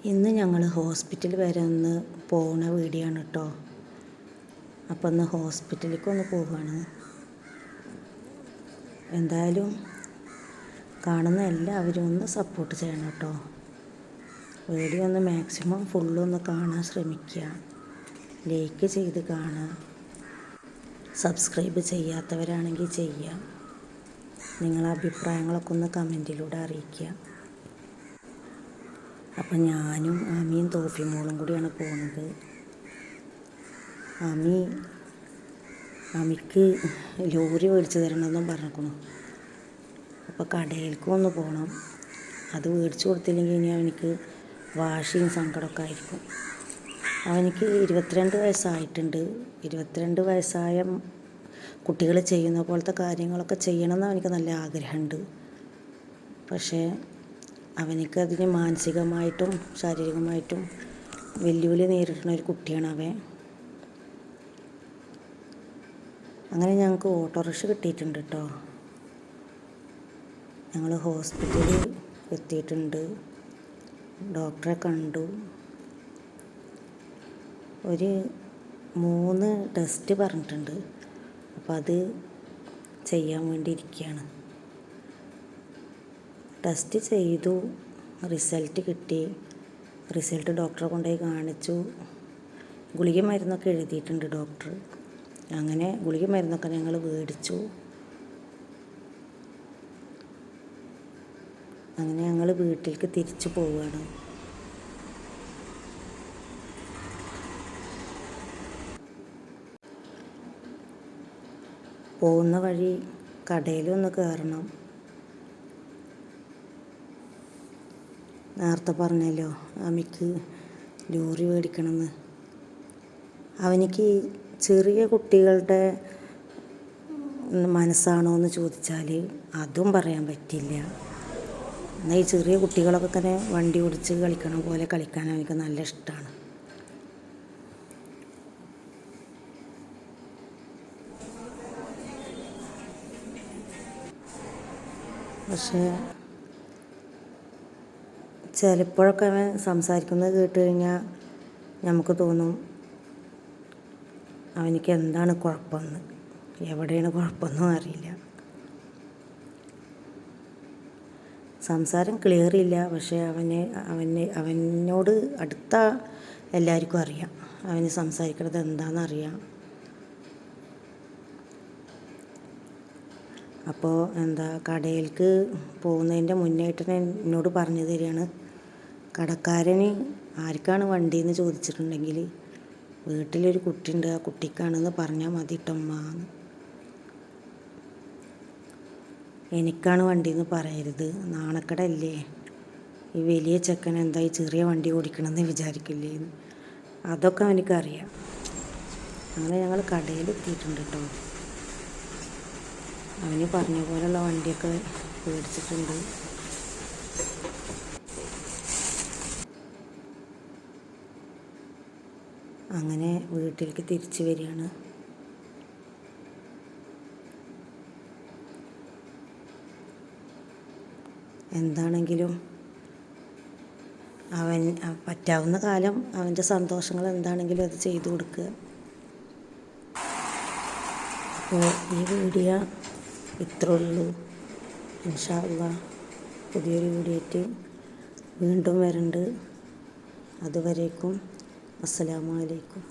ഇന്ന് ഞങ്ങൾ ഹോസ്പിറ്റൽ വരെ ഒന്ന് പോണ വീഡിയോ ആണ് കേട്ടോ. അപ്പോൾ ഒന്ന് ഹോസ്പിറ്റലിലേക്ക് പോവുകയാണ്. എന്തായാലും കാണുന്ന എല്ലാവരും ഒന്ന് സപ്പോർട്ട് ചെയ്യണം കേട്ടോ. വീഡിയോ ഒന്ന് മാക്സിമം ഫുള്ളൊന്ന് കാണാൻ ശ്രമിക്കുക. ലൈക്ക് ചെയ്ത് കാണുക. സബ്സ്ക്രൈബ് ചെയ്യാത്തവരാണെങ്കിൽ ചെയ്യുക. നിങ്ങളെ അഭിപ്രായങ്ങളൊക്കെ ഒന്ന് കമൻറ്റിലൂടെ അറിയിക്കുക. അപ്പം ഞാനും ആമിയും തോഫിമോളും കൂടിയാണ് പോകുന്നത്. ആമിക്ക് ലോറി മേടിച്ച് തരണമെന്നും പറഞ്ഞിരിക്കുന്നു. അപ്പോൾ കടയിലേക്കും ഒന്ന് പോകണം. അത് മേടിച്ച് കൊടുത്തില്ലെങ്കിൽ ഇനി അവനിക്ക് വാശിയും സങ്കടമൊക്കെ ആയിരിക്കും. അവനിക്ക് 22 വയസ്സായിട്ടുണ്ട്. 22 വയസ്സായ കുട്ടികൾ ചെയ്യുന്ന പോലത്തെ കാര്യങ്ങളൊക്കെ ചെയ്യണമെന്ന് അവനിക്ക് നല്ല ആഗ്രഹമുണ്ട്. പക്ഷേ അവനിക്ക് അതിന് മാനസികമായിട്ടും ശാരീരികമായിട്ടും വെല്ലുവിളി നേരിടുന്ന ഒരു കുട്ടിയാണ് അവൻ. അങ്ങനെ ഞങ്ങൾക്ക് ഓട്ടോറിക്ഷ കിട്ടിയിട്ടുണ്ട് കേട്ടോ. ഞങ്ങൾ ഹോസ്പിറ്റലിൽ എത്തിയിട്ടുണ്ട്. ഡോക്ടറെ കണ്ടു. ഒരു 3 ടെസ്റ്റ് പറഞ്ഞിട്ടുണ്ട്. അപ്പോൾ അത് ചെയ്യാൻ വേണ്ടി ഇരിക്കുകയാണ്. ടെസ്റ്റ് ചെയ്തു. റിസൾട്ട് കിട്ടി. റിസൾട്ട് ഡോക്ടറെ കൊണ്ടുപോയി കാണിച്ചു. ഗുളിക മരുന്നൊക്കെ എഴുതിയിട്ടുണ്ട് ഡോക്ടർ. അങ്ങനെ ഗുളിക മരുന്നൊക്കെ ഞങ്ങൾ മേടിച്ചു. അങ്ങനെ ഞങ്ങൾ വീട്ടിലേക്ക് തിരിച്ചു പോവുകയാണ്. പോകുന്ന വഴി കടയിലൊന്ന് കയറണം. നേരത്തെ പറഞ്ഞല്ലോ ആമിക്ക് ലോറി മേടിക്കണമെന്ന്. അവനിക്ക് ചെറിയ കുട്ടികളുടെ മനസ്സാണോ എന്ന് ചോദിച്ചാൽ അതും പറയാൻ പറ്റില്ല. എന്നാൽ ഈ ചെറിയ കുട്ടികളൊക്കെ തന്നെ വണ്ടി ഓടിച്ച് കളിക്കണ പോലെ കളിക്കാൻ അവനിക്ക് നല്ല ഇഷ്ടമാണ്. പക്ഷേ ചിലപ്പോഴൊക്കെ അവൻ സംസാരിക്കുന്നത് കേട്ട് കഴിഞ്ഞാൽ നമുക്ക് തോന്നും അവനിക്ക് എന്താണ് കുഴപ്പമെന്ന്. എവിടെയാണ് കുഴപ്പമൊന്നും അറിയില്ല. സംസാരം ക്ലിയർ ഇല്ല. പക്ഷേ അവനോട് അടുത്ത എല്ലാവർക്കും അറിയാം അവന് സംസാരിക്കുന്നത് എന്താണെന്നറിയാം. അപ്പോൾ കടയിലേക്ക് പോകുന്നതിൻ്റെ മുന്നായിട്ട് എന്നോട് പറഞ്ഞു തരികയാണ്, കടക്കാരന് ആർക്കാണ് വണ്ടിയെന്ന് ചോദിച്ചിട്ടുണ്ടെങ്കിൽ വീട്ടിലൊരു കുട്ടിയുണ്ട്, ആ കുട്ടിക്കാണെന്ന് പറഞ്ഞാൽ മതി ടമ്മ. എനിക്കാണ് വണ്ടിയെന്ന് പറയരുത്, നാണക്കടല്ലേ. ഈ വലിയ ചെക്കൻ എന്താ ഈ ചെറിയ വണ്ടി ഓടിക്കണമെന്ന് വിചാരിക്കില്ലേ. അതൊക്കെ അവനിക്കറിയാം. അങ്ങനെ ഞങ്ങൾ കടയിലെത്തിയിട്ടുണ്ട് കേട്ടോ. അവന് പറഞ്ഞ പോലെയുള്ള വണ്ടിയൊക്കെ മേടിച്ചിട്ടുണ്ട്. അങ്ങനെ വീട്ടിലേക്ക് തിരിച്ചു വരികയാണ്. എന്താണെങ്കിലും അവൻ പറ്റാവുന്ന കാലം അവൻ്റെ സന്തോഷങ്ങൾ എന്താണെങ്കിലും അത് ചെയ്തു കൊടുക്കുക. അപ്പോൾ ഈ വീഡിയോ ഇത്രേ ഉള്ളൂ. ഇൻഷാ അല്ലാഹ് പുതിയൊരു വീഡിയോ ആയിട്ട് വീണ്ടും വരുന്നുണ്ട്. അതുവരേക്കും അസ്സലാമു അലൈക്കും.